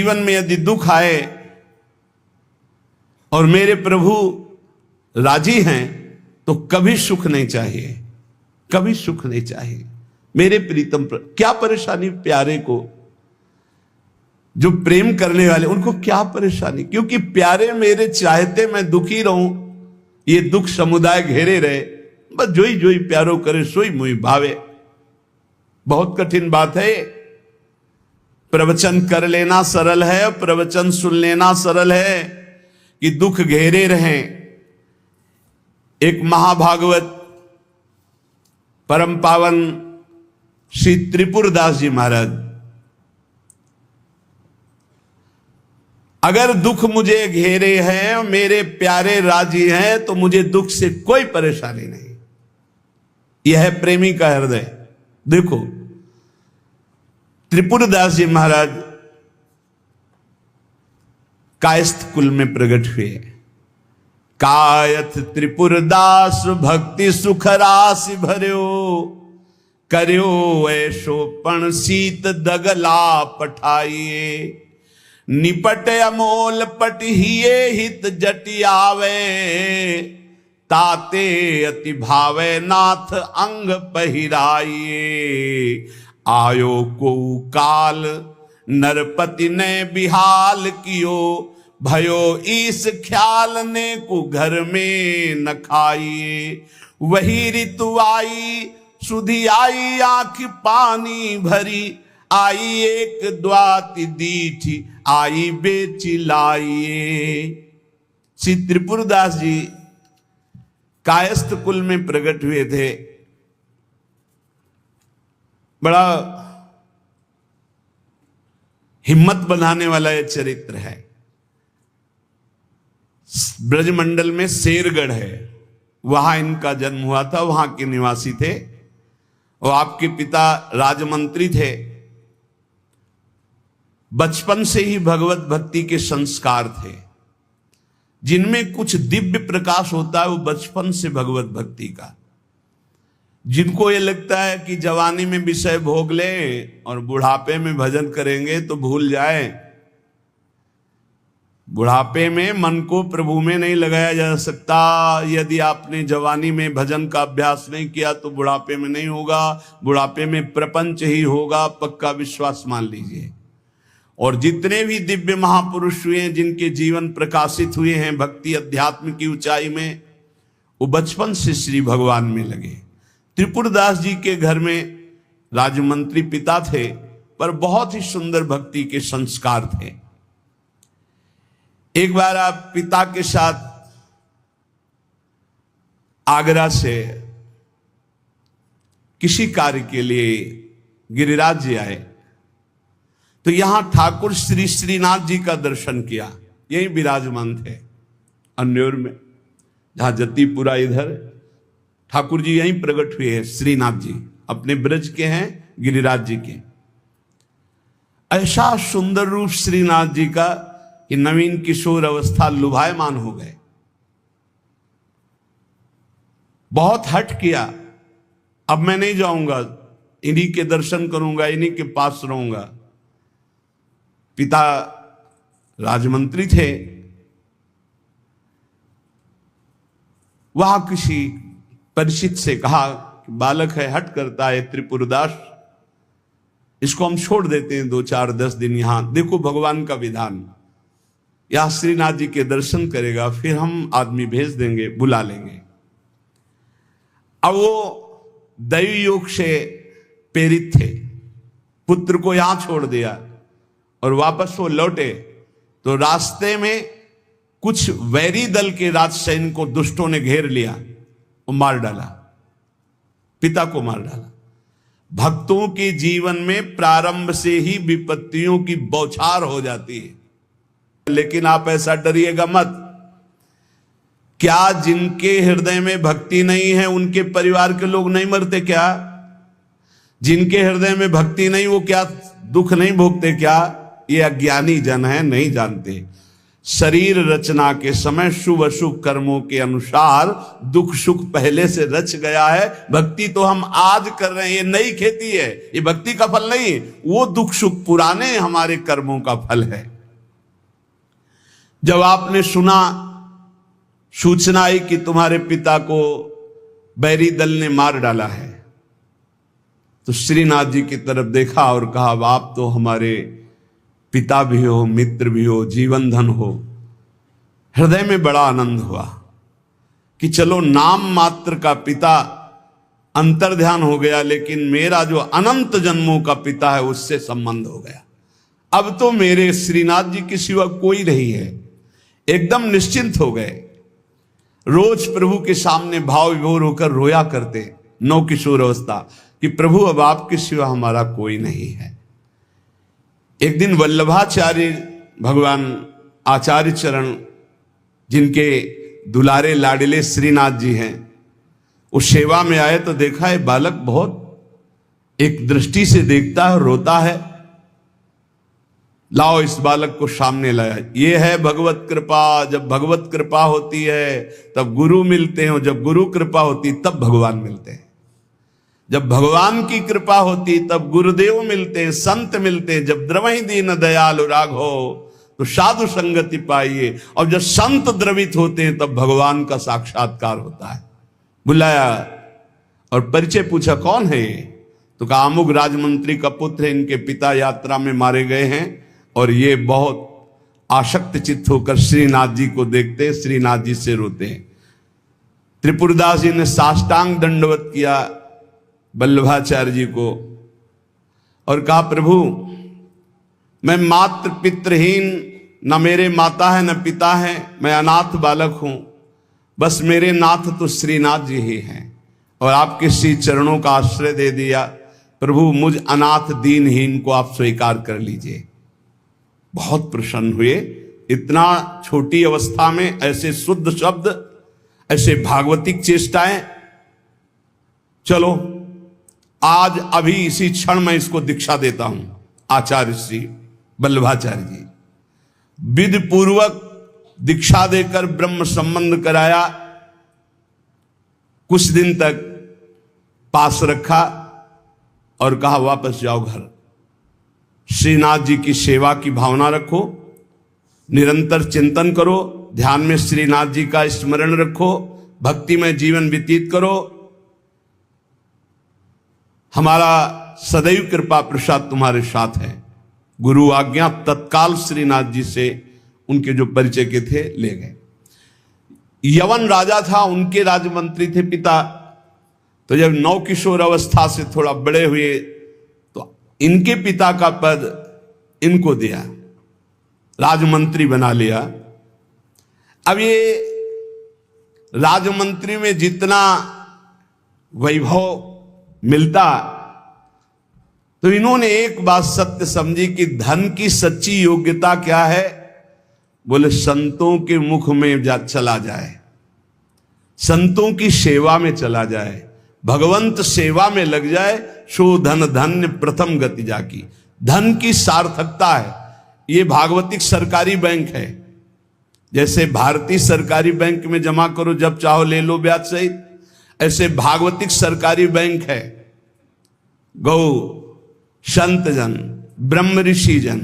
जीवन में यदि दुख आए और मेरे प्रभु राजी हैं तो कभी सुख नहीं चाहिए, कभी सुख नहीं चाहिए। मेरे प्रीतम क्या परेशानी प्यारे को, जो प्रेम करने वाले उनको क्या परेशानी, क्योंकि प्यारे मेरे चाहते मैं दुखी रहूं, ये दुख समुदाय घेरे रहे, बस जोई जोई प्यारो करे सोई मुई भावे। बहुत कठिन बात है। प्रवचन कर लेना सरल है, प्रवचन सुन लेना सरल है, कि दुख घेरे रहें। एक महाभागवत परम पावन श्री त्रिपुरदास जी महाराज, अगर दुख मुझे घेरे हैं, मेरे प्यारे राजी हैं, तो मुझे दुख से कोई परेशानी नहीं। यह है प्रेमी का हृदय। देखो त्रिपुरदास जी महाराज कायस्थ कुल में प्रकट हुए। कायथ त्रिपुरदास भक्ति सुख राशि भर्यो, कर्यो ऐशो पण शीत दगला पठाइए। निपट अमोल पटहिए हित जटियावे, ताते अति भावे नाथ अंग पहिराइए। आयो को काल नरपति ने बिहाल कियो, भयो इस ख्याल ने को घर में न खाइए। वही ऋतु आई सुधी आई आंख पानी भरी, आई एक द्वाति दीठी आई बेची लाइए। श्री त्रिपुरदास जी कायस्थ कुल में प्रकट हुए थे। बड़ा हिम्मत बनाने वाला यह चरित्र है। ब्रजमंडल में शेरगढ़ है, वहां इनका जन्म हुआ था, वहां के निवासी थे। और आपके पिता राजमंत्री थे। बचपन से ही भगवत भक्ति के संस्कार थे। जिनमें कुछ दिव्य प्रकाश होता है वो बचपन से भगवत भक्ति का। जिनको ये लगता है कि जवानी में विषय भोग ले और बुढ़ापे में भजन करेंगे तो भूल जाए। बुढ़ापे में मन को प्रभु में नहीं लगाया जा सकता। यदि आपने जवानी में भजन का अभ्यास नहीं किया तो बुढ़ापे में नहीं होगा। बुढ़ापे में प्रपंच ही होगा, पक्का विश्वास मान लीजिए। और जितने भी दिव्य महापुरुष हुए हैं, जिनके जीवन प्रकाशित हुए हैं भक्ति अध्यात्म की ऊंचाई में, वो बचपन से श्री भगवान में लगे। त्रिपुरदास जी के घर में राजमंत्री पिता थे, पर बहुत ही सुंदर भक्ति के संस्कार थे। एक बार आप पिता के साथ आगरा से किसी कार्य के लिए गिरिराज जी आए, तो यहां ठाकुर श्री श्रीनाथ जी का दर्शन किया। यही विराजमान थे अन्योर में, जहां जतीपुरा इधर ठाकुर जी यहीं प्रकट हुए हैं। श्रीनाथ जी अपने ब्रज के हैं, गिरिराज जी के। ऐसा सुंदर रूप श्रीनाथ जी का कि नवीन किशोर अवस्था लुभायमान हो गए। बहुत हट किया, अब मैं नहीं जाऊंगा, इन्हीं के दर्शन करूंगा, इन्हीं के पास रहूंगा। पिता राजमंत्री थे। वहां किसी परिचित से कहा कि बालक है, हट करता है त्रिपुरदास, इसको हम छोड़ देते हैं 2-4-10 दिन यहां। देखो भगवान का विधान, यहां श्रीनाथ जी के दर्शन करेगा, फिर हम आदमी भेज देंगे, बुला लेंगे। अब वो दैवी योग से प्रेरित थे, पुत्र को यहां छोड़ दिया और वापस वो लौटे तो रास्ते में कुछ वैरी दल के राजसैनिक को दुष्टों ने घेर लिया, वो मार डाला, पिता को मार डाला। भक्तों के जीवन में प्रारंभ से ही विपत्तियों की बौछार हो जाती है, लेकिन आप ऐसा डरिएगा मत। क्या जिनके हृदय में भक्ति नहीं है उनके परिवार के लोग नहीं मरते क्या? जिनके हृदय में भक्ति नहीं वो क्या दुख नहीं भोगते क्या? ये अज्ञानी जन है, नहीं जानते। शरीर रचना के समय शुभ अशुभ कर्मों के अनुसार दुख सुख पहले से रच गया है। भक्ति तो हम आज कर रहे हैं, ये नई खेती है, ये भक्ति का फल नहीं है। वो दुख सुख पुराने हमारे कर्मों का फल है। जब आपने सुना, सूचना आई कि तुम्हारे पिता को बैरी दल ने मार डाला है, तो श्रीनाथ जी की तरफ देखा और कहा, आप तो हमारे पिता भी हो, मित्र भी हो, जीवन धन हो। हृदय में बड़ा आनंद हुआ कि चलो नाम मात्र का पिता अंतर्ध्यान हो गया, लेकिन मेरा जो अनंत जन्मों का पिता है उससे संबंध हो गया। अब तो मेरे श्रीनाथ जी के सिवा कोई नहीं है। एकदम निश्चिंत हो गए। रोज प्रभु के सामने भाव विभोर होकर रोया करते, नौ किशोर अवस्था, कि प्रभु अब आपके सिवा हमारा कोई नहीं है। एक दिन वल्लभाचार्य भगवान आचार्य चरण, जिनके दुलारे लाडले श्रीनाथ जी हैं, उस सेवा में आए तो देखा है बालक बहुत एक दृष्टि से देखता है, रोता है। लाओ इस बालक को सामने लाया। ये है भगवत कृपा। जब भगवत कृपा होती है तब गुरु मिलते हैं, और जब गुरु कृपा होती तब भगवान मिलते हैं। जब भगवान की कृपा होती तब गुरुदेव मिलते हैं, संत मिलते हैं। जब द्रवहि दीन दयालु राघो तो साधु संगति पाइए, और जब संत द्रवित होते हैं तब भगवान का साक्षात्कार होता है। बुलाया और परिचय पूछा, कौन है ये? तो कहा, अमुक राजमंत्री का पुत्र है, इनके पिता यात्रा में मारे गए हैं, और ये बहुत आसक्त चित्त होकर श्रीनाथ जी को देखते, श्रीनाथ जी से रोते हैं। त्रिपुरदास जी ने साष्टांग दंडवत किया वल्लभाचार्य जी को और कहा, प्रभु मैं मात्र पितृहीन, न मेरे माता है न पिता है, मैं अनाथ बालक हूं। बस मेरे नाथ तो श्रीनाथ जी ही हैं, और आपके श्री चरणों का आश्रय दे दिया। प्रभु मुझ अनाथ दीनहीन को आप स्वीकार कर लीजिए। बहुत प्रसन्न हुए। इतना छोटी अवस्था में ऐसे शुद्ध शब्द, ऐसे भागवतिक चेष्टाएं। चलो आज अभी इसी क्षण मैं इसको दीक्षा देता हूं। आचार्य श्री वल्लभाचार्य जी विधि पूर्वक दीक्षा देकर ब्रह्म संबंध कराया। कुछ दिन तक पास रखा और कहा, वापस जाओ घर। श्रीनाथ जी की सेवा की भावना रखो, निरंतर चिंतन करो, ध्यान में श्रीनाथ जी का स्मरण रखो, भक्ति में जीवन व्यतीत करो। हमारा सदैव कृपा प्रसाद तुम्हारे साथ है। गुरु आज्ञा तत्काल श्रीनाथ जी से उनके जो परिचय के थे ले गए। यवन राजा था, उनके राजमंत्री थे पिता। तो जब नौ किशोर अवस्था से थोड़ा बड़े हुए तो इनके पिता का पद इनको दिया, राजमंत्री बना लिया। अब ये राजमंत्री में जितना वैभव मिलता, तो इन्होंने एक बात सत्य समझी कि धन की सच्ची योग्यता क्या है। बोले संतों के मुख में चला जाए, संतों की सेवा में चला जाए, भगवंत सेवा में लग जाए, सो धन धन्य प्रथम गति जाकी। धन की सार्थकता है। ये भागवतिक सरकारी बैंक है। जैसे भारतीय सरकारी बैंक में जमा करो, जब चाहो ले लो ब्याज सहित, ऐसे भागवतिक सरकारी बैंक है। गौ संत जन, ब्रह्म ऋषि जन,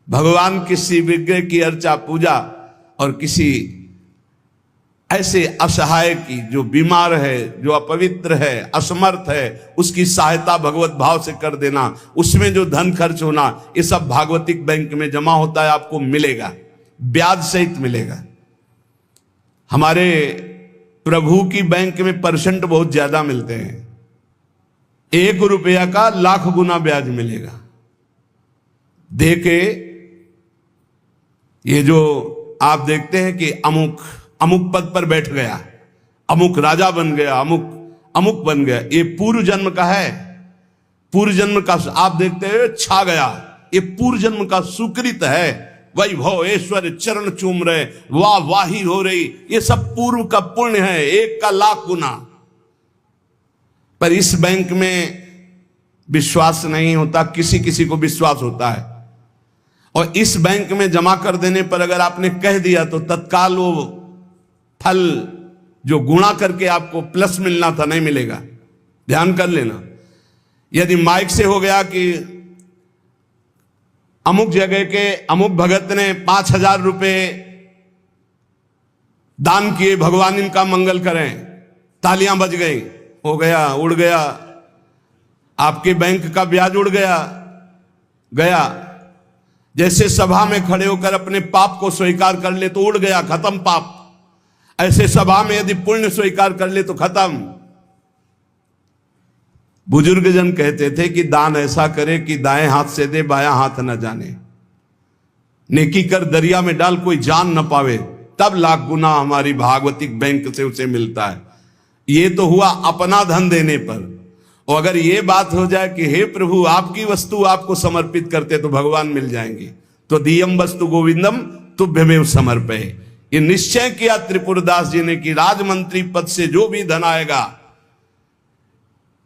भगवान किसी विग्रह की अर्चा पूजा और किसी ऐसे असहाय की जो बीमार है, जो अपवित्र है, असमर्थ है, उसकी सहायता भगवत भाव से कर देना, उसमें जो धन खर्च होना, ये सब भागवतिक बैंक में जमा होता है। आपको मिलेगा, ब्याज सहित मिलेगा। हमारे प्रभु की बैंक में परसेंट बहुत ज्यादा मिलते हैं। 1 रुपया का लाख गुना ब्याज मिलेगा। देके ये जो आप देखते हैं कि अमुक अमुक पद पर बैठ गया, अमुक राजा बन गया, अमुक बन गया, ये पूर्व जन्म का है। पूर्व जन्म का आप देखते हैं छा गया, ये पूर्व जन्म का सुकृत है। वैभव ऐश्वर्य चरण चूम रहे, वाह वाही हो रही, ये सब पूर्व का पुण्य है, 1 का लाख गुना। पर इस बैंक में विश्वास नहीं होता, किसी किसी को विश्वास होता है। और इस बैंक में जमा कर देने पर अगर आपने कह दिया तो तत्काल वो फल जो गुणा करके आपको प्लस मिलना था नहीं मिलेगा। ध्यान कर लेना। यदि माइक से हो गया कि अमुक जगह के अमुक भगत ने 5,000 रुपए दान किए, भगवान इनका मंगल करें, तालियां बज गई, हो गया, उड़ गया, आपके बैंक का ब्याज उड़ गया गया। जैसे सभा में खड़े होकर अपने पाप को स्वीकार कर ले तो उड़ गया, खत्म पाप। ऐसे सभा में यदि पुण्य स्वीकार कर ले तो खत्म। बुजुर्ग जन कहते थे कि दान ऐसा करे कि दाएं हाथ से दे, बायां हाथ न जाने। नेकी कर दरिया में डाल, कोई जान न पावे, तब लाख गुना हमारी भागवतिक बैंक से उसे मिलता है। ये तो हुआ अपना धन देने पर। और अगर ये बात हो जाए कि हे प्रभु आपकी वस्तु आपको समर्पित करते तो भगवान मिल जाएंगे, तो दियम वस्तु गोविंदम तुभ्यमेव समर्पये। ये निश्चय किया त्रिपुरदास जी ने कि राजमंत्री पद से जो भी धन आएगा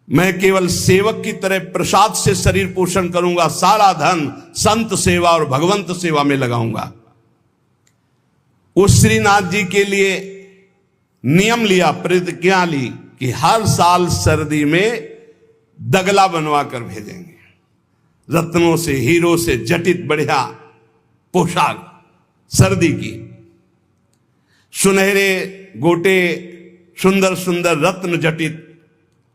मैं केवल सेवक की तरह प्रसाद से शरीर पोषण करूंगा, सारा धन संत सेवा और भगवंत सेवा में लगाऊंगा। उस श्रीनाथ जी के लिए नियम लिया, प्रतिज्ञा ली कि हर साल सर्दी में दगला बनवा कर भेजेंगे, रत्नों से हीरो से जटित बढ़िया पोशाक, सर्दी की सुनहरे गोटे, सुंदर सुंदर रत्न जटित।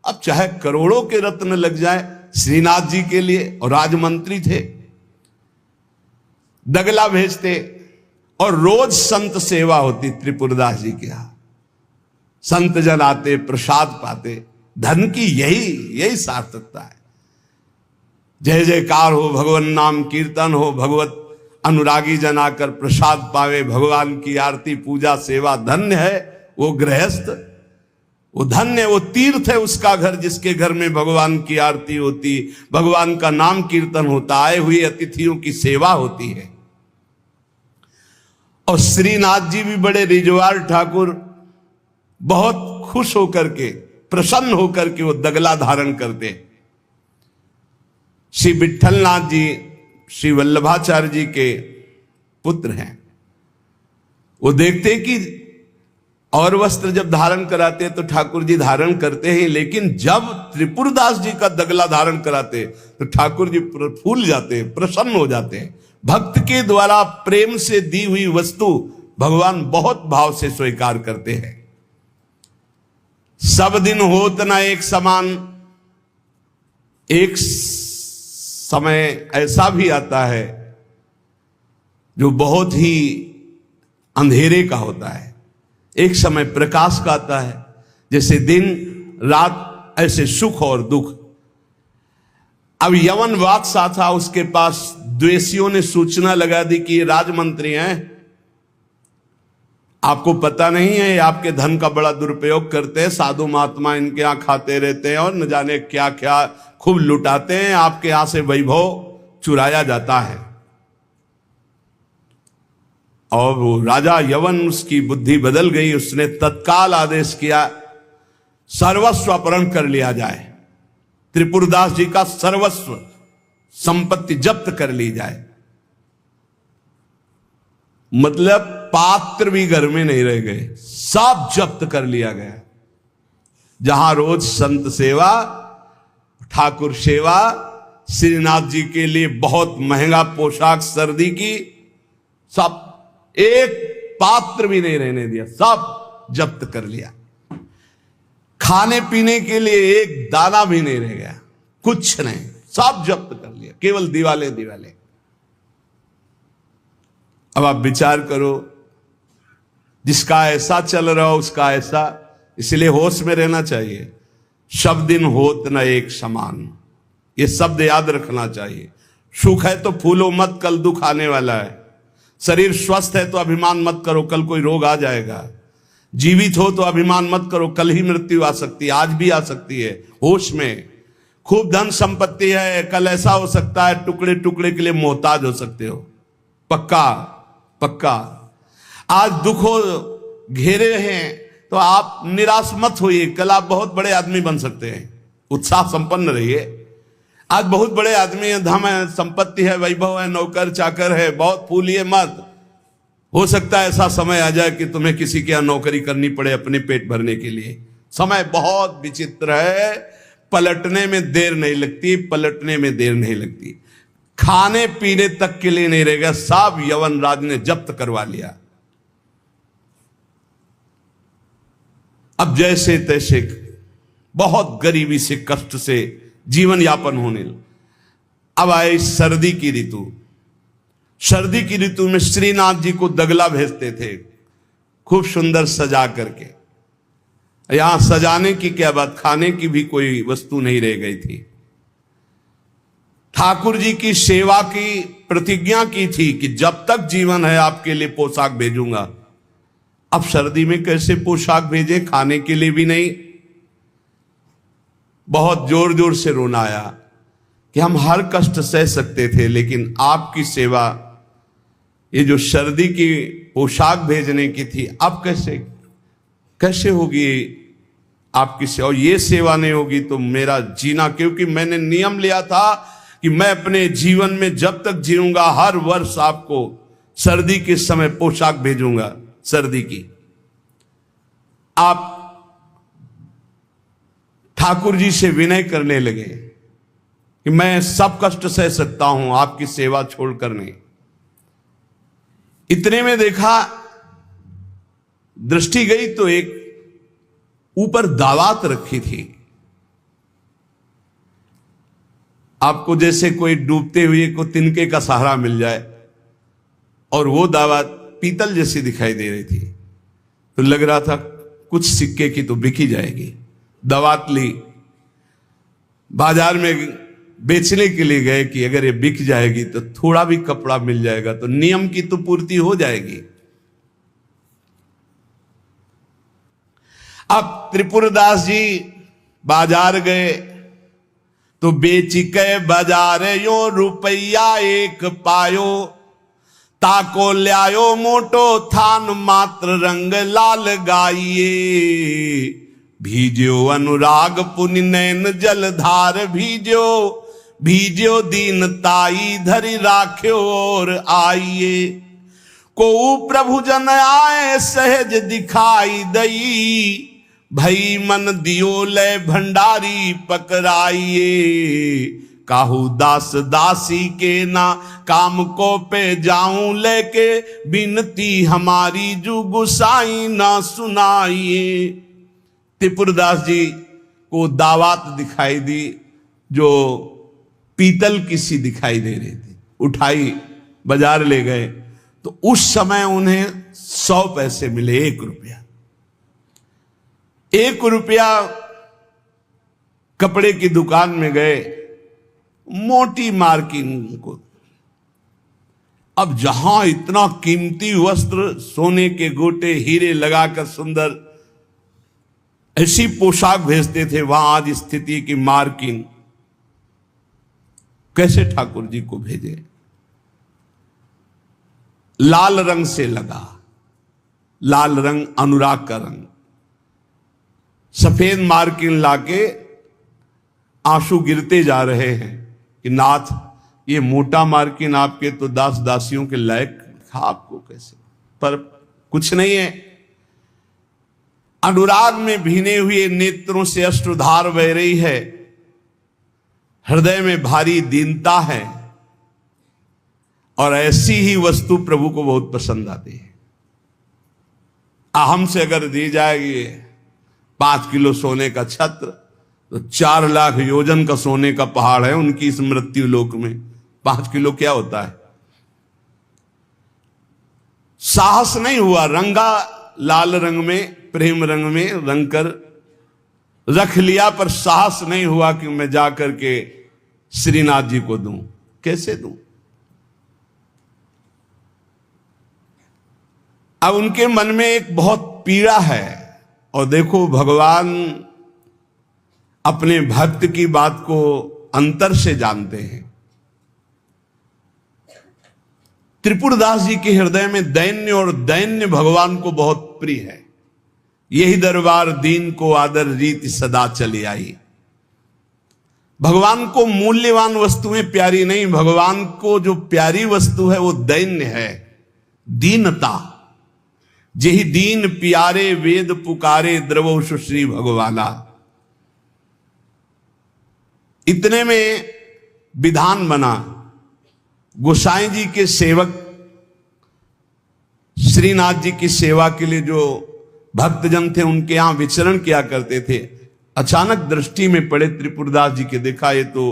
अब चाहे करोड़ों के रत्न लग जाए श्रीनाथ जी के लिए, और राजमंत्री थे, दगला भेजते। और रोज संत सेवा होती त्रिपुरदास जी के यहां, संत जन आते, प्रसाद पाते। धन की यही सार्थकता है। जय जयकार हो, भगवान नाम कीर्तन हो, भगवत अनुरागी जन आकर प्रसाद पावे, भगवान की आरती पूजा सेवा। धन्य है वो गृहस्थ, वो धन्य, वो तीर्थ है उसका घर जिसके घर में भगवान की आरती होती, भगवान का नाम कीर्तन होता, आए हुए अतिथियों की सेवा होती है। और श्रीनाथ जी भी बड़े रिजवार ठाकुर, बहुत खुश होकर के, प्रसन्न होकर के वो दगला धारण करते। श्री विठलनाथ जी श्री वल्लभाचार्य जी के पुत्र हैं। वो देखते कि और वस्त्र जब धारण कराते तो ठाकुर जी धारण करते हैं, लेकिन जब त्रिपुरदास जी का दगला धारण कराते तो ठाकुर जी फूल जाते हैं, प्रसन्न हो जाते हैं। भक्त के द्वारा प्रेम से दी हुई वस्तु भगवान बहुत भाव से स्वीकार करते हैं। सब दिन होत न एक समान, एक समय ऐसा भी आता है जो बहुत ही अंधेरे का होता है, एक समय प्रकाश का आता है। जैसे दिन रात ऐसे सुख और दुख। अब यवन बादशाह था, उसके पास द्वेषियों ने सूचना लगा दी कि ये राजमंत्री हैं, आपको पता नहीं है, आपके धन का बड़ा दुरुपयोग करते हैं, साधु महात्मा इनके यहां खाते रहते हैं और न जाने क्या क्या खूब लुटाते हैं, आपके यहां से वैभव चुराया जाता है। और वो राजा यवन, उसकी बुद्धि बदल गई, उसने तत्काल आदेश किया सर्वस्व अपहरण कर लिया जाए, त्रिपुरदास जी का सर्वस्व संपत्ति जब्त कर ली जाए। मतलब पात्र भी घर में नहीं रह गए, सब जब्त कर लिया गया। जहां रोज संत सेवा, ठाकुर सेवा, श्रीनाथ जी के लिए बहुत महंगा पोशाक सर्दी की, सब, एक पात्र भी नहीं रहने दिया, सब जब्त कर लिया। खाने पीने के लिए एक दाना भी नहीं रह गया, कुछ नहीं, सब जब्त कर लिया, केवल दिवाले दिवाले। अब आप विचार करो, जिसका ऐसा चल रहा हो उसका ऐसा, इसलिए होश में रहना चाहिए। सब दिन होत न एक समान, ये शब्द याद रखना चाहिए। सुख है तो फूलो मत, कल दुख आने वाला है। शरीर स्वस्थ है तो अभिमान मत करो, कल कोई रोग आ जाएगा। जीवित हो तो अभिमान मत करो, कल ही मृत्यु आ सकती है, आज भी आ सकती है। होश में, खूब धन संपत्ति है, कल ऐसा हो सकता है टुकड़े टुकड़े के लिए मोहताज हो सकते हो। पक्का पक्का। आज दुखों घेरे हैं तो आप निराश मत होइए, कल आप बहुत बड़े आदमी बन सकते हैं। उत्साह संपन्न रहिए। आज बहुत बड़े आदमी है, धन है, संपत्ति है, वैभव है, नौकर चाकर है, बहुत फूलिए मत। हो सकता है ऐसा समय आ जाए कि तुम्हें किसी के यहां नौकरी करनी पड़े अपने पेट भरने के लिए। समय बहुत विचित्र है, पलटने में देर नहीं लगती, पलटने में देर नहीं लगती। खाने पीने तक के लिए नहीं रहेगा, सब यवन राज ने जब्त करवा लिया। अब जैसे तैसे बहुत गरीबी से कष्ट से जीवन यापन होने लगा। अब आए सर्दी की ऋतु। सर्दी की ऋतु में श्रीनाथ जी को दगला भेजते थे खूब सुंदर सजा करके। यहां सजाने की क्या बात, खाने की भी कोई वस्तु नहीं रह गई थी। ठाकुर जी की सेवा की प्रतिज्ञा की थी कि जब तक जीवन है आपके लिए पोशाक भेजूंगा। अब सर्दी में कैसे पोशाक भेजे, खाने के लिए भी नहीं। बहुत जोर जोर से रोना आया कि हम हर कष्ट सह सकते थे, लेकिन आपकी सेवा, ये जो सर्दी की पोशाक भेजने की थी, अब कैसे होगी आपकी सेवा। और ये सेवा नहीं होगी तो मेरा जीना, क्योंकि मैंने नियम लिया था कि मैं अपने जीवन में जब तक जीऊंगा हर वर्ष आपको सर्दी के समय पोशाक भेजूंगा सर्दी की। आप ठाकुर जी से विनय करने लगे कि मैं सब कष्ट सह सकता हूं, आपकी सेवा छोड़कर नहीं। इतने में देखा, दृष्टि गई तो एक ऊपर दावात रखी थी। आपको जैसे कोई डूबते हुए को तिनके का सहारा मिल जाए, और वो दावत पीतल जैसी दिखाई दे रही थी। तो लग रहा था कुछ सिक्के की तो बिकी जाएगी। दावत ली, बाजार में बेचने के लिए गए कि अगर ये बिक जाएगी तो थोड़ा भी कपड़ा मिल जाएगा तो नियम की तो पूर्ति हो जाएगी। अब त्रिपुरदास जी बाजार गए तो बेच के बाजार यो रुपया एक पायो, ताको ल्यायो मोटो थान मात्र रंग लाल गाइए, भीजो अनुराग पुनि नैन जलधार भीजो, भीजो दीन ताई धरि राख्यो और आइए, को प्रभु जन आए सहज दिखाई दई, भई मन दियो ले भंडारी पकड़ाइए, काहू दास दासी के ना काम को पे जाऊं लेके, बिनती हमारी जू गुसाई ना सुनाइए। त्रिपुरदास जी को दावत दिखाई दी जो पीतल की सी दिखाई दे रही थी। उठाई, बाजार ले गए तो उस समय उन्हें 100 पैसे मिले, 1 रुपया। 1 रुपया कपड़े की दुकान में गए, मोटी मार्किंग को। अब जहां इतना कीमती वस्त्र, सोने के गोटे, हीरे लगाकर सुंदर ऐसी पोशाक भेजते थे, वहां आज स्थिति की मार्किंग। कैसे ठाकुर जी को भेजे? लाल रंग से लगा, लाल रंग अनुराग का रंग। सफेद मार्किन लाके आंसू गिरते जा रहे हैं कि नाथ, ये मोटा मार्किन आपके तो दास दासियों के लायक था, आपको कैसे? पर कुछ नहीं है। अनुराग में भीने हुए नेत्रों से अश्रुधार बह रही है, हृदय में भारी दीनता है, और ऐसी ही वस्तु प्रभु को बहुत पसंद आती है। हमसे अगर दी जाएगी 5 किलो सोने का छत्र, तो 4 लाख योजन का सोने का पहाड़ है उनकी इस मृत्यु लोक में। 5 किलो क्या होता है? साहस नहीं हुआ, रंगा लाल रंग में, प्रेम रंग में रंग कर रख लिया, पर साहस नहीं हुआ कि मैं जाकर के श्रीनाथ जी को दूं। कैसे दूं? अब उनके मन में एक बहुत पीड़ा है। और देखो, भगवान अपने भक्त की बात को अंतर से जानते हैं। त्रिपुरदास जी के हृदय में दैन्य, और दैन्य भगवान को बहुत प्रिय है। यही दरबार दीन को आदर रीति सदा चली आई। भगवान को मूल्यवान वस्तुएं प्यारी नहीं, भगवान को जो प्यारी वस्तु है वो दैन्य है, दीनता। जेहि दीन प्यारे वेद पुकारे, द्रवो सुश्री भगवाला। इतने में विधान बना, गोसाई जी के सेवक श्रीनाथ जी की सेवा के लिए जो भक्तजन थे, उनके यहां विचरण किया करते थे। अचानक दृष्टि में पड़े त्रिपुरदास जी के, देखा ये तो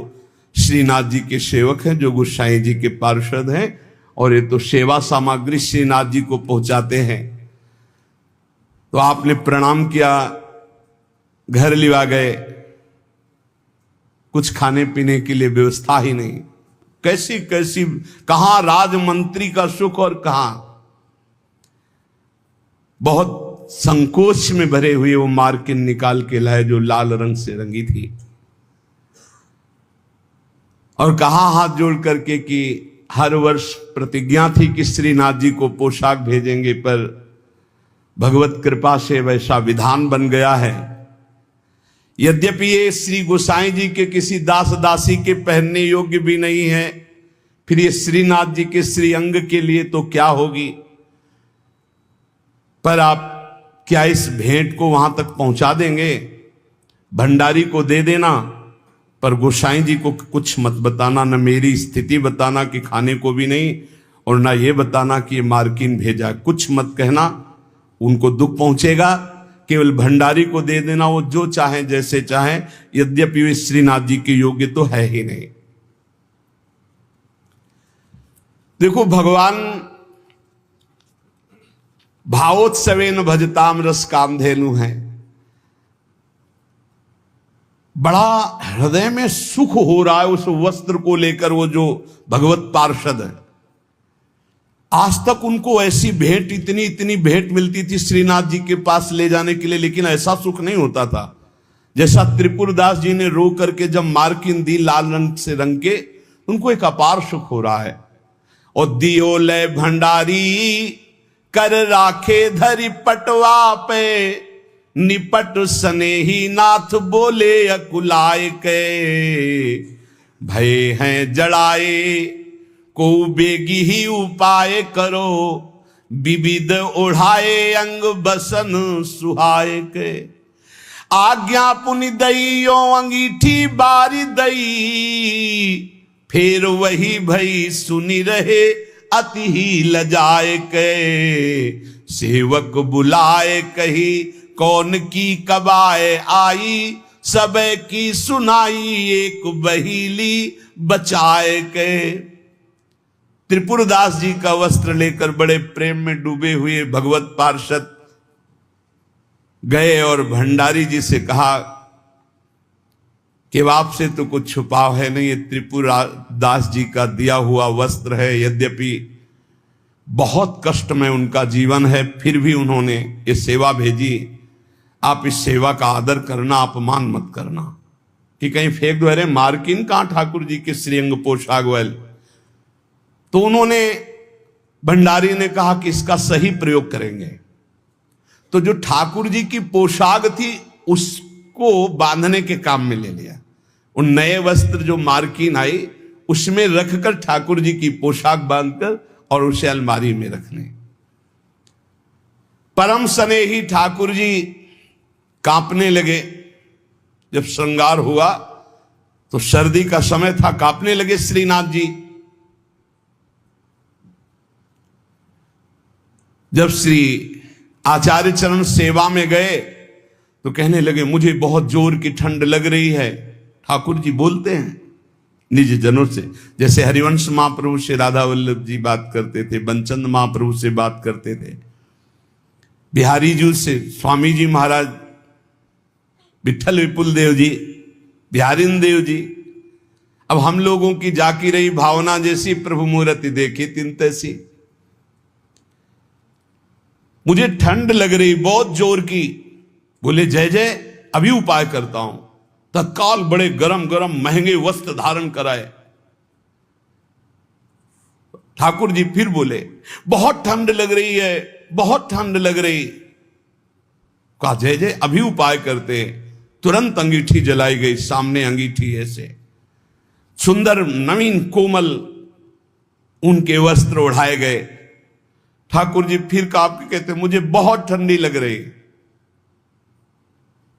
श्रीनाथ जी के सेवक हैं जो गोसाई जी के पार्षद हैं, और ये तो सेवा सामग्री श्रीनाथ जी को पहुंचाते हैं। तो आपने प्रणाम किया, घर लिवा गए, कुछ खाने पीने के लिए व्यवस्था ही नहीं। कैसी कैसी, कहां राजमंत्री का सुख और कहां, बहुत संकोच में भरे हुए वो मार्किन निकाल के लाए जो लाल रंग से रंगी थी, और कहा हाथ जोड़ करके कि हर वर्ष प्रतिज्ञा थी कि श्रीनाथ जी को पोशाक भेजेंगे, पर भगवत कृपा से वैसा विधान बन गया है। यद्यपि ये श्री गोसाई जी के किसी दास दासी के पहनने योग्य भी नहीं है, फिर ये श्रीनाथ जी के श्री अंग के लिए तो क्या होगी। पर आप क्या इस भेंट को वहां तक पहुंचा देंगे, भंडारी को दे देना, पर गोसाई जी को कुछ मत बताना, न मेरी स्थिति बताना कि खाने को भी नहीं, और ना ये बताना कि ये मार्किन भेजा, कुछ मत कहना, उनको दुख पहुंचेगा। केवल भंडारी को दे देना, वो जो चाहे जैसे चाहे, यद्यपि वे श्रीनाथ जी के योग्य तो है ही नहीं। देखो, भगवान भावोत्सवेन भजताम रस कामधेनु है। बड़ा हृदय में सुख हो रहा है उस वस्त्र को लेकर, वो जो भगवत पार्षद है। आज तक उनको ऐसी भेंट, इतनी इतनी भेंट मिलती थी श्रीनाथ जी के पास ले जाने के लिए, लेकिन ऐसा सुख नहीं होता था जैसा त्रिपुरदास जी ने रो करके जब मार्किन दी लाल रंग से रंग के, उनको एक अपार सुख हो रहा है। और दियो ले भंडारी कर राखे धरी पटवा पे, निपट स्नेही नाथ बोले अकुलाय के, भय हैं जड़ाए को बेगी ही उपाय करो, विविध ओढ़ाए अंग बसन सुहाय के। आज्ञा पुनि दइयो अंगीठी बारी दई, फिर वही भई सुनी रहे अति ही लजाए के। सेवक बुलाए कही कौन की कबाए आई, सब की सुनाई एक बहीली बचाए के। त्रिपुरदास जी का वस्त्र लेकर बड़े प्रेम में डूबे हुए भगवत पार्षद गए और भंडारी जी से कहा कि आपसे तो कुछ छुपाव है नहीं, ये त्रिपुरदास जी का दिया हुआ वस्त्र है, यद्यपि बहुत कष्ट में उनका जीवन है, फिर भी उन्होंने ये सेवा भेजी। आप इस सेवा का आदर करना, अपमान मत करना कि कहीं फेंक दो, अरे मार्किन कहां ठाकुर जी के श्रीअंग पोशाक वाले। तो उन्होंने, भंडारी ने कहा कि इसका सही प्रयोग करेंगे। तो जो ठाकुर जी की पोशाक थी उसको बांधने के काम में ले लिया। उन नए वस्त्र जो मार्किन आई उसमें रखकर ठाकुर जी की पोशाक बांधकर और उसे अलमारी में रखने। परम स्नेही ठाकुर जी कांपने लगे। जब श्रृंगार हुआ तो सर्दी का समय था, कांपने लगे श्रीनाथ जी। जब श्री आचार्य चरण सेवा में गए तो कहने लगे मुझे बहुत जोर की ठंड लग रही है। ठाकुर जी बोलते हैं निज जनों से, जैसे हरिवंश महाप्रभु से राधा वल्लभ जी बात करते थे, बंचंद महाप्रभु से बात करते थे, बिहारी जी से स्वामी जी महाराज, विठल विपुल देव जी, बिहारीन देव जी। अब हम लोगों की जाकी रही भावना जैसी प्रभु मूर्ति देखी तिन तैसी। मुझे ठंड लग रही बहुत जोर की। बोले जय जय, अभी उपाय करता हूं। तत्काल बड़े गरम गरम महंगे वस्त्र धारण कराए। ठाकुर जी फिर बोले बहुत ठंड लग रही है, बहुत ठंड लग रही। कहा जय जय, अभी उपाय करते। तुरंत अंगीठी जलाई गई, सामने अंगीठी ऐसे सुंदर नवीन कोमल उनके वस्त्र उड़ाए गए। ठाकुर जी फिर कांप के कहते मुझे बहुत ठंडी लग रही।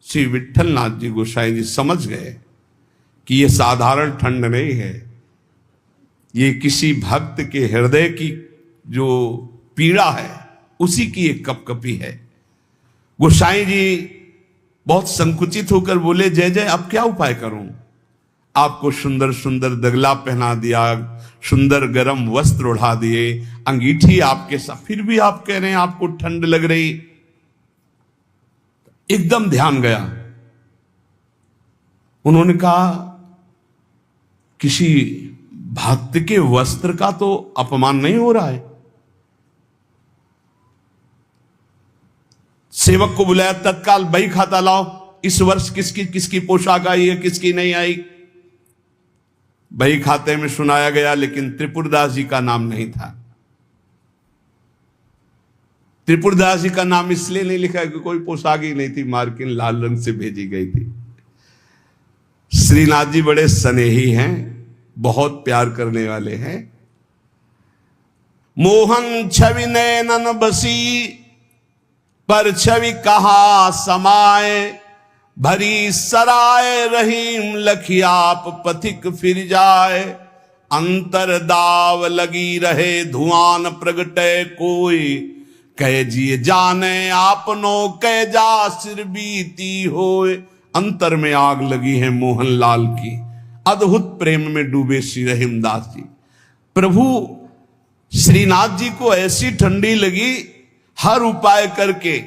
श्री विठलनाथ जी गोसाई जी समझ गए कि यह साधारण ठंड नहीं है, ये किसी भक्त के हृदय की जो पीड़ा है उसी की एक कपकपी है। गोसाई जी बहुत संकुचित होकर बोले, जय जय अब क्या उपाय करूं? आपको सुंदर सुंदर दगला पहना दिया, सुंदर गरम वस्त्र उड़ा दिए, अंगीठी आपके साथ, फिर भी आप कह रहे हैं आपको ठंड लग रही। एकदम ध्यान गया। उन्होंने कहा, किसी भक्त के वस्त्र का तो अपमान नहीं हो रहा है? सेवक को बुलाया, तत्काल बही खाता लाओ, इस वर्ष किसकी किसकी पोशाक आई है, किसकी नहीं आई। बही खाते में सुनाया गया, लेकिन त्रिपुरदास जी का नाम नहीं था। त्रिपुरदास जी का नाम इसलिए नहीं लिखा कि कोई पोशाक ही नहीं थी, मार्किन लाल रंग से भेजी गई थी। श्रीनाथ जी बड़े स्नेही हैं, बहुत प्यार करने वाले हैं। मोहन छवि नैनन बसी, पर छवि कहा समाए, भरी सराय रहीम लखियाप पथिक फिर जाए। अंतर दाव लगी रहे धुआं प्रगटे कोई, कह जिए जाने आपनो कह जा सिर बीती होए। अंतर में आग लगी है मोहनलाल की, अद्भुत प्रेम में डूबे श्री रहीमदास जी। प्रभु श्रीनाथ जी को ऐसी ठंडी लगी, हर उपाय करके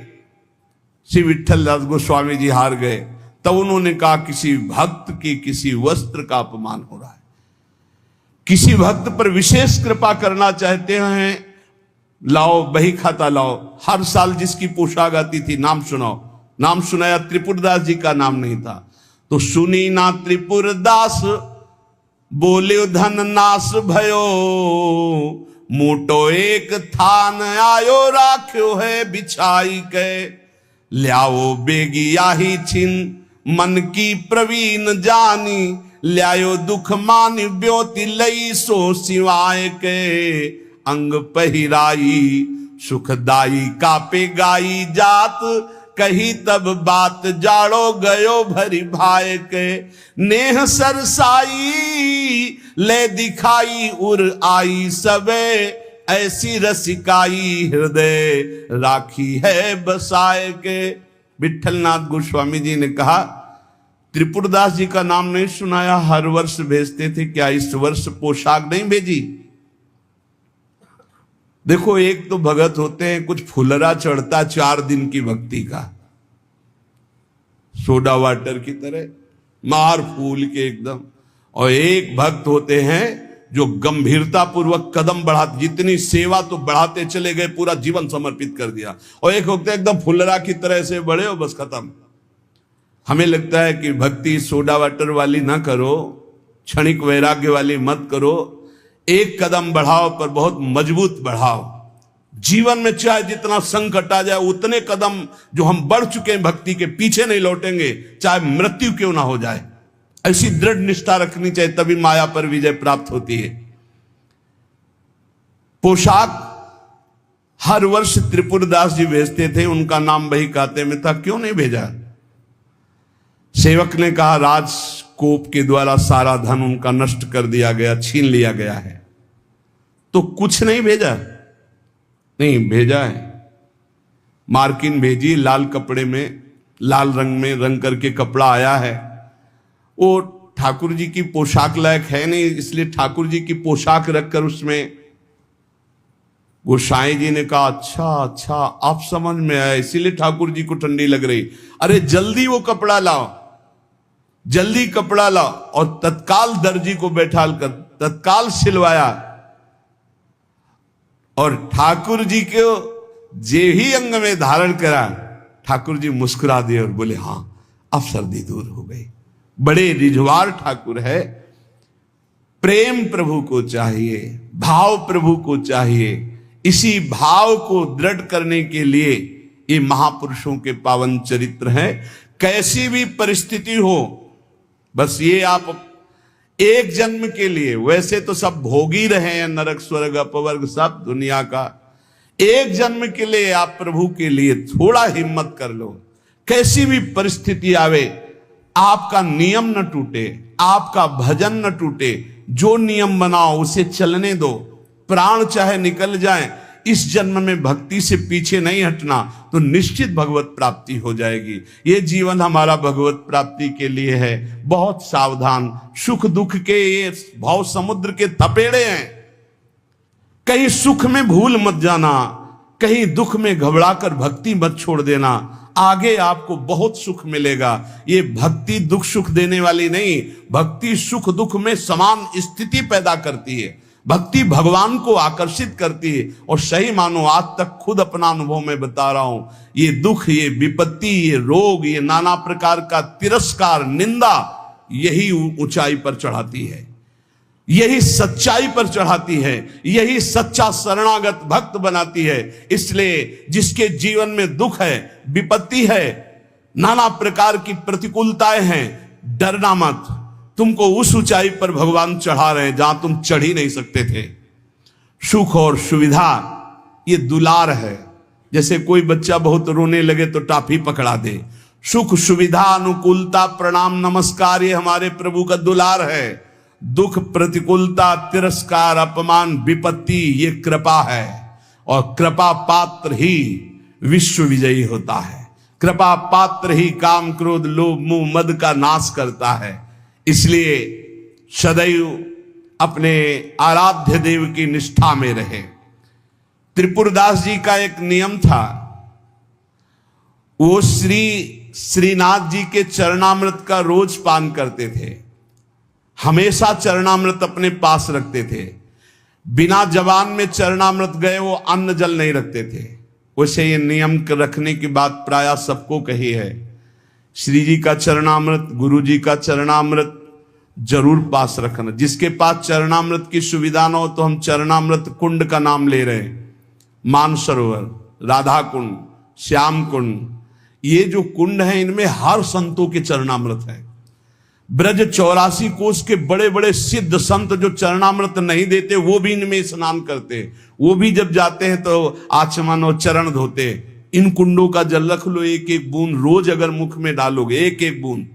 श्री विठल दास गोस्वामी जी हार गए। तब उन्होंने कहा, किसी भक्त की किसी वस्त्र का अपमान हो रहा है, किसी भक्त पर विशेष कृपा करना चाहते हैं, लाओ बही खाता लाओ। हर साल जिसकी पोशाक आती थी नाम सुनाओ। नाम सुनाया, त्रिपुरदास जी का नाम नहीं था। तो सुनी ना त्रिपुरदास बोले धन नाश भयो, मोटो एक थान आयो राख्यो है बिछाई के। ल्याओ बेगी आही छिन मन की प्रवीण जानी, ल्यायो दुख मानि ब्योति लई सो सिवाय के। अंग पहिराई सुखदाई कापे गाई जात, कही तब बात जाड़ो गयो भरी भाई के। नेह सरसाई ले दिखाई उर आई सबे, ऐसी रसिकाई हृदय राखी है बसाए के। विठलनाथ गोस्वामी जी ने कहा, त्रिपुरदास जी का नाम नहीं सुनाया, हर वर्ष भेजते थे, क्या इस वर्ष पोशाक नहीं भेजी? देखो, एक तो भगत होते हैं कुछ फुलरा चढ़ता 4 दिन की भक्ति का, सोडा वाटर की तरह मार फूल के एकदम। और एक भक्त होते हैं जो गंभीरता पूर्वक कदम बढ़ा, जितनी सेवा तो बढ़ाते चले गए, पूरा जीवन समर्पित कर दिया। और एक होते हैं एकदम फुलरा की तरह से बढ़े और बस खत्म। हमें लगता है कि भक्ति सोडा वाटर वाली ना करो, क्षणिक वैराग्य वाली मत करो, एक कदम बढ़ाओ पर बहुत मजबूत बढ़ाओ। जीवन में चाहे जितना संकट आ जाए, उतने कदम जो हम बढ़ चुके हैं भक्ति के, पीछे नहीं लौटेंगे, चाहे मृत्यु क्यों ना हो जाए। ऐसी दृढ़ निष्ठा रखनी चाहिए, तभी माया पर विजय प्राप्त होती है। पोशाक हर वर्ष त्रिपुरदास जी भेजते थे, उनका नाम बही खाते में था, क्यों नहीं भेजा? सेवक ने कहा, राजकोप के द्वारा सारा धन उनका नष्ट कर दिया गया, छीन लिया गया है, तो कुछ नहीं भेजा? नहीं भेजा है। मार्किन भेजी, लाल कपड़े में, लाल रंग में रंग करके कपड़ा आया है। वो ठाकुर जी की पोशाक लायक है नहीं, इसलिए ठाकुर जी की पोशाक रखकर उसमें गोसाई जी ने कहा, अच्छा आप समझ में आया, इसीलिए ठाकुर जी को ठंडी लग रही। अरे जल्दी वो कपड़ा लाओ, जल्दी कपड़ा लाओ। और तत्काल दर्जी को बैठाल कर तत्काल सिलवाया, और ठाकुर जी को जे ही अंग में धारण करा, ठाकुर जी मुस्कुरा दिए और बोले, हां अब सर्दी दूर हो गई। बड़े रिझवार ठाकुर है। प्रेम प्रभु को चाहिए, भाव प्रभु को चाहिए। इसी भाव को दृढ़ करने के लिए ये महापुरुषों के पावन चरित्र हैं। कैसी भी परिस्थिति हो, बस ये आप एक जन्म के लिए, वैसे तो सब भोग ही रहे हैं, नरक स्वर्ग अपवर्ग सब दुनिया का, एक जन्म के लिए आप प्रभु के लिए थोड़ा हिम्मत कर लो। कैसी भी परिस्थिति आवे, आपका नियम न टूटे, आपका भजन न टूटे, जो नियम बनाओ उसे चलने दो। प्राण चाहे निकल जाए, इस जन्म में भक्ति से पीछे नहीं हटना तो निश्चित भगवत प्राप्ति हो जाएगी। ये जीवन हमारा भगवत प्राप्ति के लिए है। बहुत सावधान, सुख दुख के ये भाव समुद्र के थपेड़े हैं। कहीं सुख में भूल मत जाना, कहीं दुख में घबराकर भक्ति मत छोड़ देना, आगे आपको बहुत सुख मिलेगा। ये भक्ति दुख सुख देने वाली नहीं, भक्ति सुख दुख में समान स्थिति पैदा करती है। भक्ति भगवान को आकर्षित करती है। और सही मानो, आज तक खुद अपना अनुभव में बता रहा हूं, ये दुख, ये विपत्ति, ये रोग, ये नाना प्रकार का तिरस्कार, निंदा, यही ऊंचाई पर चढ़ाती है, यही सच्चाई पर चढ़ाती है, यही सच्चा शरणागत भक्त बनाती है। इसलिए जिसके जीवन में दुख है, विपत्ति है, नाना प्रकार की प्रतिकूलताएं हैं, डरना मत। तुमको उस ऊंचाई पर भगवान चढ़ा रहे हैं जहां तुम चढ़ ही नहीं सकते थे। सुख और सुविधा ये दुलार है। जैसे कोई बच्चा बहुत रोने लगे तो टाफी पकड़ा दे। सुख सुविधा अनुकूलता प्रणाम नमस्कार ये हमारे प्रभु का दुलार है। दुख प्रतिकूलता तिरस्कार अपमान विपत्ति ये कृपा है। और कृपा पात्र ही विश्व विजयी होता है। कृपा पात्र ही काम क्रोध लोभ मोह मद का नाश करता है। इसलिए सदैव अपने आराध्य देव की निष्ठा में रहे। त्रिपुरदास जी का एक नियम था, वो श्रीनाथ जी के चरणामृत का रोज पान करते थे। हमेशा चरणामृत अपने पास रखते थे। बिना जबान में चरणामृत गए वो अन्न जल नहीं रखते थे। वैसे ये नियम रखने की बात प्रायः सबको कही है। श्री जी का चरणामृत, गुरु जी का चरणामृत जरूर पास रखना। जिसके पास चरणामृत की सुविधा न हो तो हम चरणामृत कुंड का नाम ले रहे हैं। मानसरोवर, राधा कुंड, श्याम कुंड, ये जो कुंड है इनमें हर संतों के चरणामृत है। ब्रज 84 कोस के बड़े बड़े सिद्ध संत जो चरणामृत नहीं देते वो भी इनमें स्नान करते। वो भी जब जाते हैं तो आचमन और चरण धोते। इन कुंडों का जल रख लो, एक एक बूंद रोज अगर मुख में डालोगे, एक एक बूंद,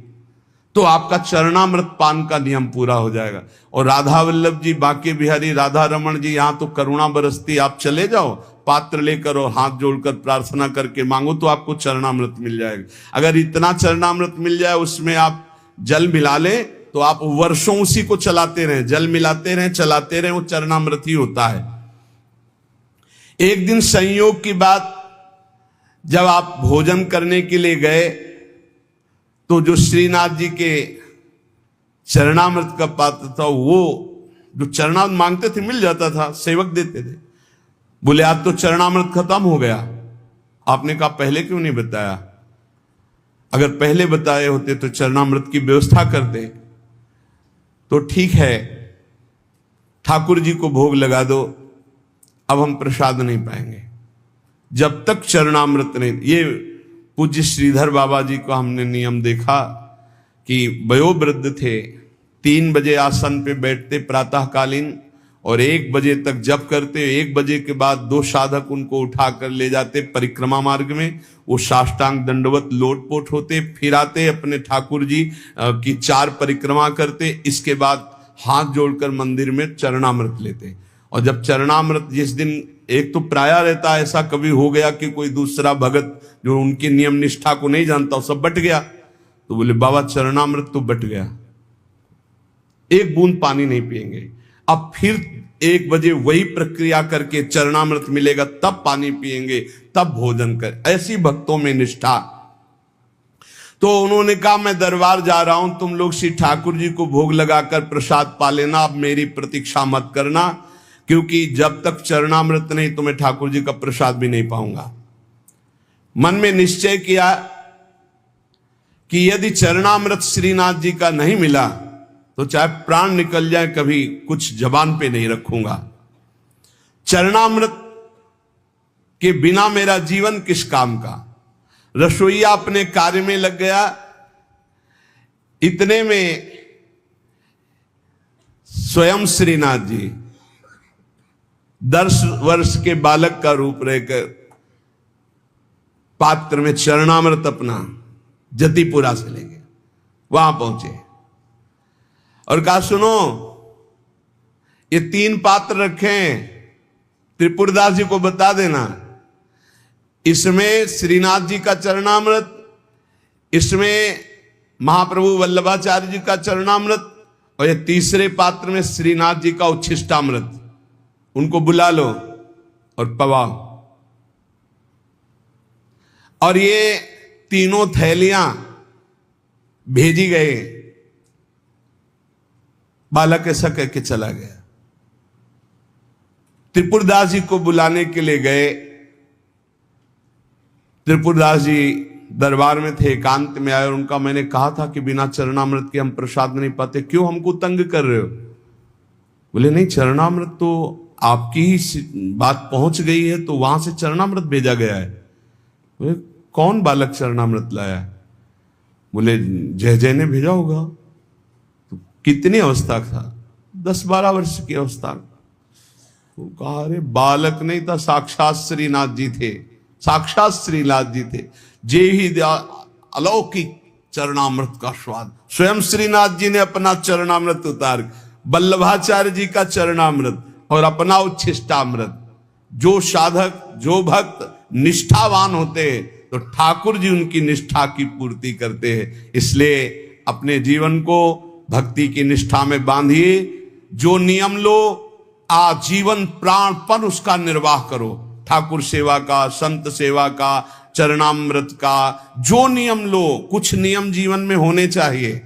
तो आपका चरणामृत पान का नियम पूरा हो जाएगा। और राधा वल्लभ जी, बांके बिहारी राधा रमन जी, यहां तो करुणा बरसती। आप चले जाओ, पात्र लेकर और हाथ जोड़कर प्रार्थना करके मांगो तो आपको चरणामृत मिल जाएगा। अगर इतना चरणामृत मिल जाए उसमें आप जल मिला ले तो आप वर्षों उसी को चलाते रहे, जल मिलाते रहे, चलाते रहे, वो चरणामृत ही होता है। एक दिन संयोग की बात, जब आप भोजन करने के लिए गए तो जो श्रीनाथ जी के चरणामृत का पात्र था, वो जो चरणामृत मांगते थे मिल जाता था, सेवक देते थे। बोले आज तो चरणामृत खत्म हो गया। आपने कहा पहले क्यों नहीं बताया? अगर पहले बताए होते तो चरणामृत की व्यवस्था करते तो ठीक है, ठाकुर जी को भोग लगा दो, अब हम प्रसाद नहीं पाएंगे जब तक चरणामृत नहीं। ये पूज्य श्रीधर बाबा जी को हमने नियम देखा कि वयोवृद्ध थे, 3 बजे आसन पे बैठते प्रातःकालीन और 1 बजे तक जप करते। 1 बजे के बाद 2 साधक उनको उठाकर ले जाते परिक्रमा मार्ग में। वो साष्टांग दंडवत लोटपोट होते, फिर आते अपने ठाकुर जी की 4 परिक्रमा करते। इसके बाद हाथ जोड़कर मंदिर में चरणामृत लेते। और जब चरणामृत जिस दिन, एक तो प्राय रहता है ऐसा कभी हो गया कि कोई दूसरा भगत जो उनकी नियम निष्ठा को नहीं जानता, सब बट गया, तो बोले बाबा चरणामृत तो बट गया, 1 बूंद पानी नहीं पिएंगे। अब फिर 1 बजे वही प्रक्रिया करके चरणामृत मिलेगा तब पानी पिएंगे, तब भोजन कर। ऐसी भक्तों में निष्ठा। तो उन्होंने कहा मैं दरबार जा रहा हूं, तुम लोग श्री ठाकुर जी को भोग लगाकर प्रसाद पा लेना, अब मेरी प्रतीक्षा मत करना, क्योंकि जब तक चरणामृत नहीं तो मैं ठाकुर जी का प्रसाद भी नहीं पाऊंगा। मन में निश्चय किया कि यदि चरणामृत श्रीनाथ जी का नहीं मिला तो चाहे प्राण निकल जाए कभी कुछ जबान पे नहीं रखूंगा। चरणामृत के बिना मेरा जीवन किस काम का। रसोईया अपने कार्य में लग गया। इतने में स्वयं श्रीनाथ जी 10 वर्ष के बालक का रूप रहकर पात्र में चरणामृत अपना जतिपुरा से लेंगे, वहां पहुंचे और कहा सुनो, ये 3 पात्र रखे, त्रिपुरदास जी को बता देना, इसमें श्रीनाथ जी का चरणामृत, इसमें महाप्रभु वल्लभाचार्य जी का चरणामृत, और ये तीसरे पात्र में श्रीनाथ जी का उच्छिष्टामृत, उनको बुला लो और पवाओ। और ये तीनों थैलियां भेजी गए। बालक ऐसा कह के चला गया। त्रिपुरदास जी को बुलाने के लिए गए। त्रिपुरदास जी दरबार में थे, एकांत में आए और उनका, मैंने कहा था कि बिना चरणामृत के हम प्रसाद नहीं पाते, क्यों हमको तंग कर रहे हो? बोले नहीं, चरणामृत तो आपकी ही बात पहुंच गई है तो वहां से चरणामृत भेजा गया है। बोले कौन बालक चरणामृत लाया? बोले जय जय ने भेजा होगा। तो कितनी अवस्था था? 10-12 वर्ष की अवस्था। तो कहा अरे बालक नहीं था, साक्षात श्रीनाथ जी थे, साक्षात श्रीनाथ जी थे। जे ही अलौकिक चरणामृत का स्वाद, स्वयं श्रीनाथ जी ने अपना चरणामृत उतार, वल्लभाचार्य जी का चरणामृत और अपना उच्छिष्टामृत। जो साधक, जो भक्त निष्ठावान होते हैं तो ठाकुर जी उनकी निष्ठा की पूर्ति करते हैं। इसलिए अपने जीवन को भक्ति की निष्ठा में बांधिए। जो नियम लो, आजीवन प्राणपण उसका निर्वाह करो। ठाकुर सेवा का, संत सेवा का, चरणामृत का जो नियम लो, कुछ नियम जीवन में होने चाहिए,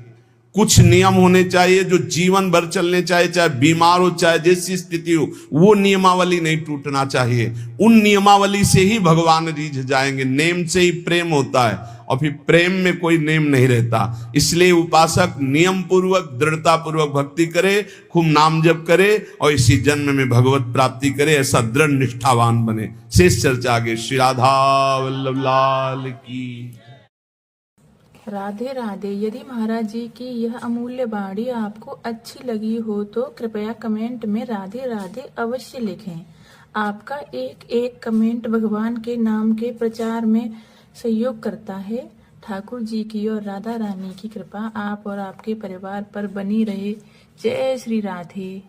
कुछ नियम होने चाहिए जो जीवन भर चलने चाहिए, चाहे बीमार हो, चाहे जैसी स्थिति हो, वो नियमावली नहीं टूटना चाहिए। उन नियमावली से ही भगवान रीझ जाएंगे। नेम से ही प्रेम होता है और फिर प्रेम में कोई नेम नहीं रहता। इसलिए उपासक नियम पूर्वक, दृढ़ता पूर्वक भक्ति करे, खूब नाम जप करे और इसी जन्म में भगवत प्राप्ति करे, ऐसा दृढ़ निष्ठावान बने। शेष चर्चा आगे। श्री राधा वल्लभ लाल की। राधे राधे। यदि महाराज जी की यह अमूल्य वाणी आपको अच्छी लगी हो तो कृपया कमेंट में राधे राधे अवश्य लिखें। आपका एक एक कमेंट भगवान के नाम के प्रचार में सहयोग करता है। ठाकुर जी की और राधा रानी की कृपा आप और आपके परिवार पर बनी रहे। जय श्री राधे।